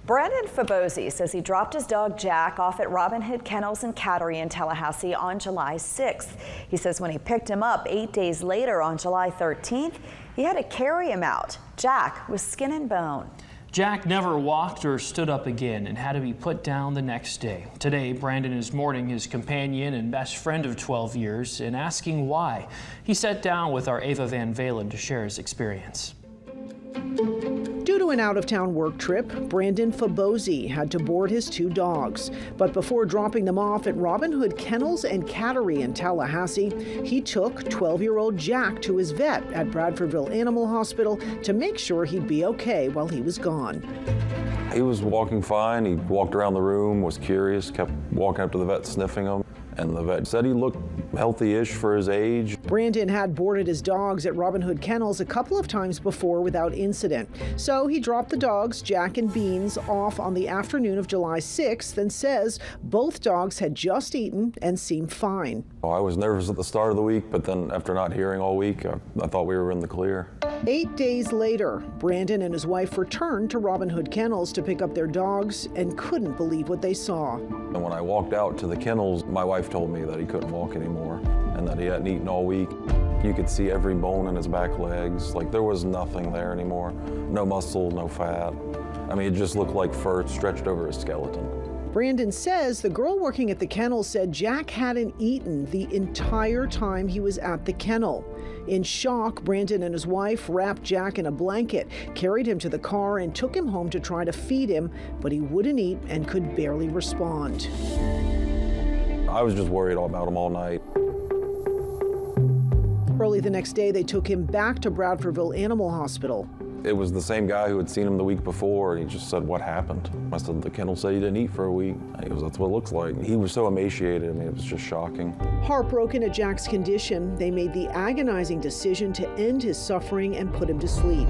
Brandon Fabosi says he dropped his dog Jack off at Robin Hood Kennels and Cattery in Tallahassee on July 6th. He says when he picked him up 8 days later on July 13th, he had to carry him out. Jack was skin and bone. Jack never walked or stood up again and had to be put down the next day. Today, Brandon is mourning his companion and best friend of 12 years and asking why. He sat down with our Ava Van Valen to share his experience. Due to an out-of-town work trip, Brandon Fabosi had to board his 2 dogs. But before dropping them off at Robin Hood Kennels and Cattery in Tallahassee, he took 12-year-old Jack to his vet at Bradfordville Animal Hospital to make sure he'd be okay while he was gone. He was walking fine. He walked around the room, was curious, kept walking up to the vet, sniffing him. And the vet said he looked healthy-ish for his age. Brandon had boarded his dogs at Robin Hood Kennels a couple of times before without incident. So he dropped the dogs, Jack and Beans, off on the afternoon of July 6th and says both dogs had just eaten and seemed fine. Oh, I was nervous at the start of the week, but then after not hearing all week, I thought we were in the clear. 8 days later, Brandon and his wife returned to Robin Hood Kennels to pick up their dogs and couldn't believe what they saw. And when I walked out to the kennels, my wife told me that he couldn't walk anymore and that he hadn't eaten all week. You could see every bone in his back legs. Like there was nothing there anymore. No muscle, no fat. I mean, it just looked like fur stretched over his skeleton. Brandon says the girl working at the kennel said Jack hadn't eaten the entire time he was at the kennel. In shock, Brandon and his wife wrapped Jack in a blanket, carried him to the car, and took him home to try to feed him, but he wouldn't eat and could barely respond. I was just worried about him all night. Early the next day, they took him back to Bradfordville Animal Hospital. It was the same guy who had seen him the week before, and he just said, "What happened?" I said, "The kennel said he didn't eat for a week." And he goes, "That's what it looks like." He was so emaciated, I mean, it was just shocking. Heartbroken at Jack's condition, they made the agonizing decision to end his suffering and put him to sleep.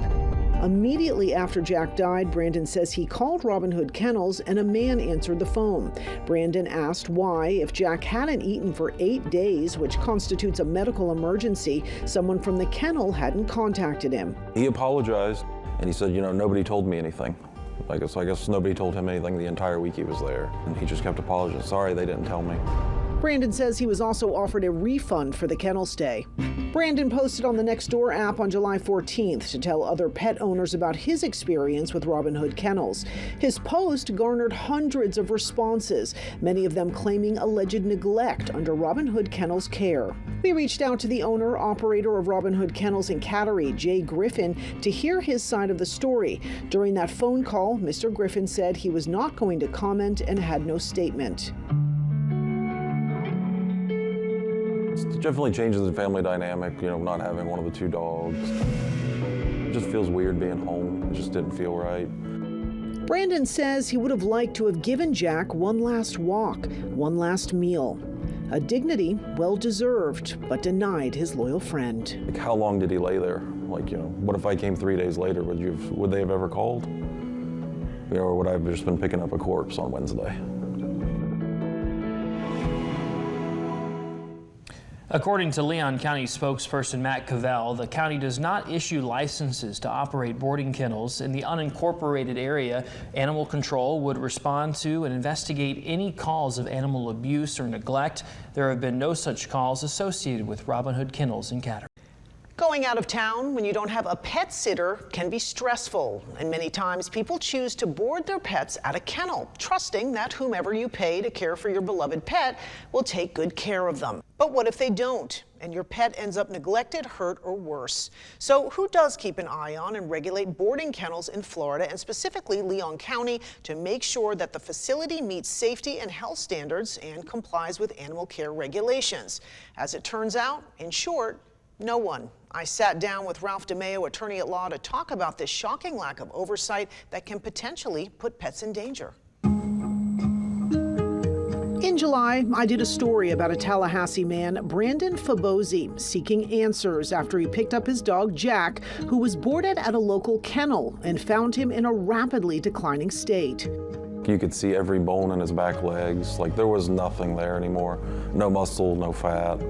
Immediately after Jack died, Brandon says he called Robin Hood Kennels and a man answered the phone. Brandon asked why, if Jack hadn't eaten for 8 days, which constitutes a medical emergency, someone from the kennel hadn't contacted him. He apologized, and he said, "You know, nobody told me anything." I guess nobody told him anything the entire week he was there. And he just kept apologizing. "Sorry, they didn't tell me." Brandon says he was also offered a refund for the kennel stay. Brandon posted on the Nextdoor app on July 14th to tell other pet owners about his experience with Robin Hood Kennels. His post garnered hundreds of responses, many of them claiming alleged neglect under Robin Hood Kennels' care. We reached out to the owner-operator of Robin Hood Kennels in Cattery, Jay Griffin, to hear his side of the story. During that phone call, Mr. Griffin said he was not going to comment and had no statement. It definitely changes the family dynamic, you know, not having one of the 2 dogs. It just feels weird being home. It just didn't feel right. Brandon says he would have liked to have given Jack one last walk, one last meal. A dignity well-deserved, but denied his loyal friend. Like, how long did he lay there? Like, you know, what if I came 3 days later? Would they have ever called? You know, or would I have just been picking up a corpse on Wednesday? According to Leon County spokesperson Matt Cavell, the county does not issue licenses to operate boarding kennels in the unincorporated area. Animal control would respond to and investigate any calls of animal abuse or neglect. There have been no such calls associated with Robin Hood Kennels in Cattery. Going out of town when you don't have a pet sitter can be stressful, and many times people choose to board their pets at a kennel, trusting that whomever you pay to care for your beloved pet will take good care of them. But what if they don't, and your pet ends up neglected, hurt, or worse? So who does keep an eye on and regulate boarding kennels in Florida, and specifically Leon County, to make sure that the facility meets safety and health standards and complies with animal care regulations? As it turns out, in short, no one. I sat down with Ralph DeMeo, attorney at law, to talk about this shocking lack of oversight that can potentially put pets in danger. In July, I did a story about a Tallahassee man, Brandon Fabosi, seeking answers after he picked up his dog Jack, who was boarded at a local kennel, and found him in a rapidly declining state. You could see every bone in his back legs. Like there was nothing there anymore. No muscle, no fat.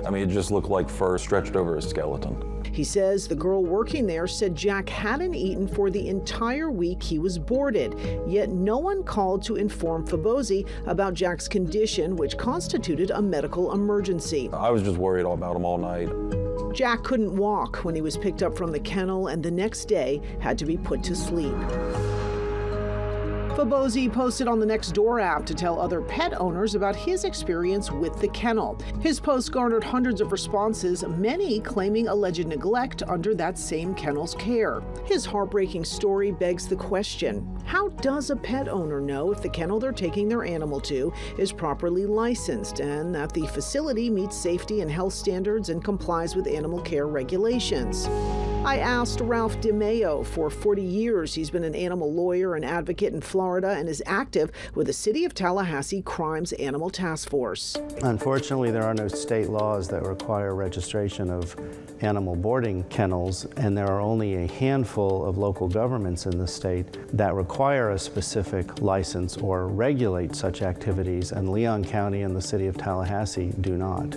I mean, it just looked like fur stretched over his skeleton. He says the girl working there said Jack hadn't eaten for the entire week he was boarded, yet no one called to inform Fabozzi about Jack's condition, which constituted a medical emergency. I was just worried about him all night. Jack couldn't walk when he was picked up from the kennel and the next day had to be put to sleep. Fabozzi posted on the Nextdoor app to tell other pet owners about his experience with the kennel. His post garnered hundreds of responses, many claiming alleged neglect under that same kennel's care. His heartbreaking story begs the question, how does a pet owner know if the kennel they're taking their animal to is properly licensed and that the facility meets safety and health standards and complies with animal care regulations? I asked Ralph DeMeo. For 40 years, he's been an animal lawyer and advocate in Florida and is active with the City of Tallahassee Crimes Animal Task Force. Unfortunately, there are no state laws that require registration of animal boarding kennels, and there are only a handful of local governments in the state that require a specific license or regulate such activities, and Leon County and the City of Tallahassee do not.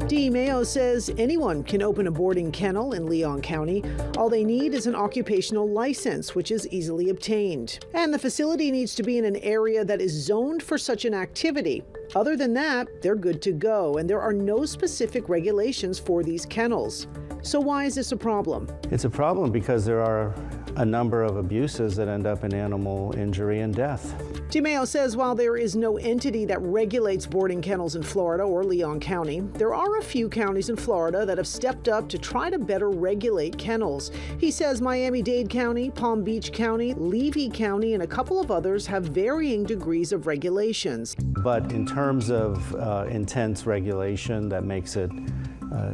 DeMeo says anyone can open a boarding kennel in Leon County. All they need is an occupational license, which is easily obtained. And the facility needs to be in an area that is zoned for such an activity. Other than that, they're good to go, and there are no specific regulations for these kennels. So why is this a problem? It's a problem because there are a number of abuses that end up in animal injury and death. DeMeo says while there is no entity that regulates boarding kennels in Florida or Leon County, there are a few counties in Florida that have stepped up to try to better regulate kennels. He says Miami-Dade County, Palm Beach County, Levy County, and a couple of others have varying degrees of regulations. But in terms of intense regulation that makes it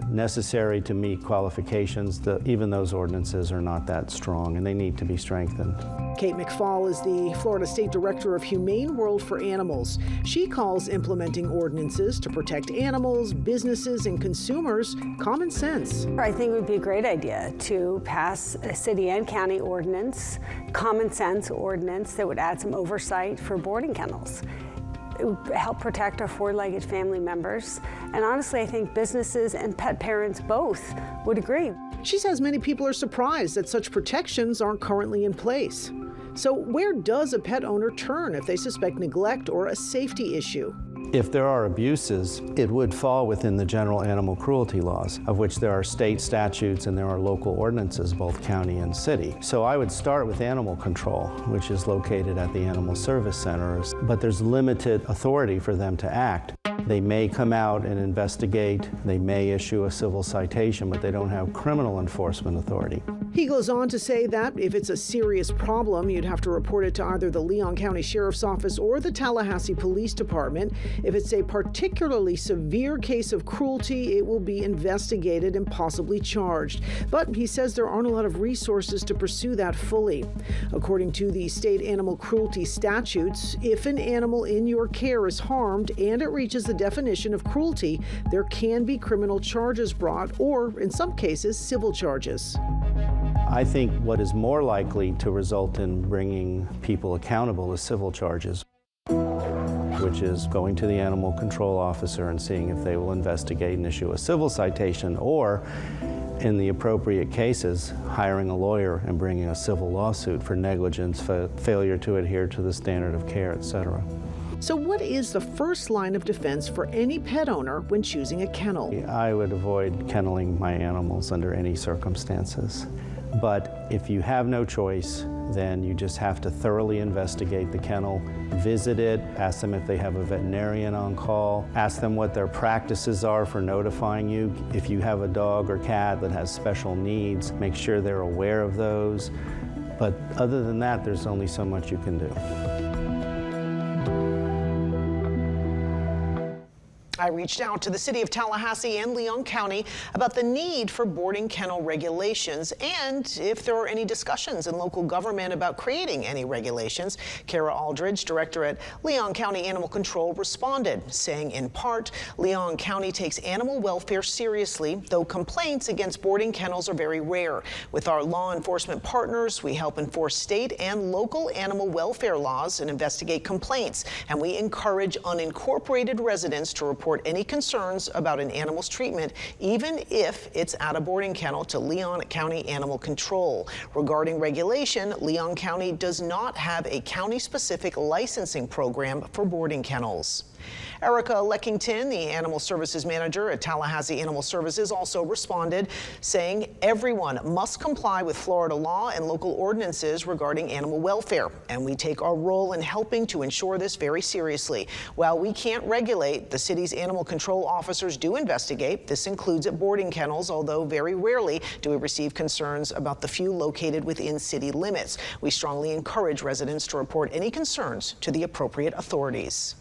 necessary to meet qualifications, even those ordinances are not that strong, and they need to be strengthened. Kate McFall is the Florida State Director of Humane World for Animals. She calls implementing ordinances to protect animals, businesses, and consumers common sense. I think it would be a great idea to pass a city and county ordinance, common sense ordinance that would add some oversight for boarding kennels. It would help protect our four-legged family members. And honestly, I think businesses and pet parents both would agree. She says many people are surprised that such protections aren't currently in place. So where does a pet owner turn if they suspect neglect or a safety issue? If there are abuses, it would fall within the general animal cruelty laws, of which there are state statutes and there are local ordinances, both county and city. So I would start with animal control, which is located at the animal service centers, but there's limited authority for them to act. They may come out and investigate, they may issue a civil citation, but they don't have criminal enforcement authority. He goes on to say that if it's a serious problem, you'd have to report it to either the Leon County Sheriff's Office or the Tallahassee Police Department. If it's a particularly severe case of cruelty, it will be investigated and possibly charged. But he says there aren't a lot of resources to pursue that fully. According to the state animal cruelty statutes, if an animal in your care is harmed and it reaches the definition of cruelty, there can be criminal charges brought, or in some cases, civil charges. I think what is more likely to result in bringing people accountable is civil charges, which is going to the animal control officer and seeing if they will investigate and issue a civil citation, or in the appropriate cases, hiring a lawyer and bringing a civil lawsuit for negligence, failure to adhere to the standard of care, etc. So what is the first line of defense for any pet owner when choosing a kennel? I would avoid kenneling my animals under any circumstances. But if you have no choice, then you just have to thoroughly investigate the kennel, visit it, ask them if they have a veterinarian on call, ask them what their practices are for notifying you. If you have a dog or cat that has special needs, make sure they're aware of those. But other than that, there's only so much you can do. I reached out to the City of Tallahassee and Leon County about the need for boarding kennel regulations and if there are any discussions in local government about creating any regulations. Kara Aldridge, director at Leon County Animal Control, responded, saying in part, Leon County takes animal welfare seriously, though complaints against boarding kennels are very rare. With our law enforcement partners, we help enforce state and local animal welfare laws and investigate complaints, and we encourage unincorporated residents to report report any concerns about an animal's treatment, even if it's at a boarding kennel, to Leon County Animal Control. Regarding regulation, Leon County does not have a county-specific licensing program for boarding kennels. Erica Leckington, the Animal Services Manager at Tallahassee Animal Services, also responded, saying everyone must comply with Florida law and local ordinances regarding animal welfare, and we take our role in helping to ensure this very seriously. While we can't regulate, the city's animal control officers do investigate. This includes at boarding kennels, although very rarely do we receive concerns about the few located within city limits. We strongly encourage residents to report any concerns to the appropriate authorities.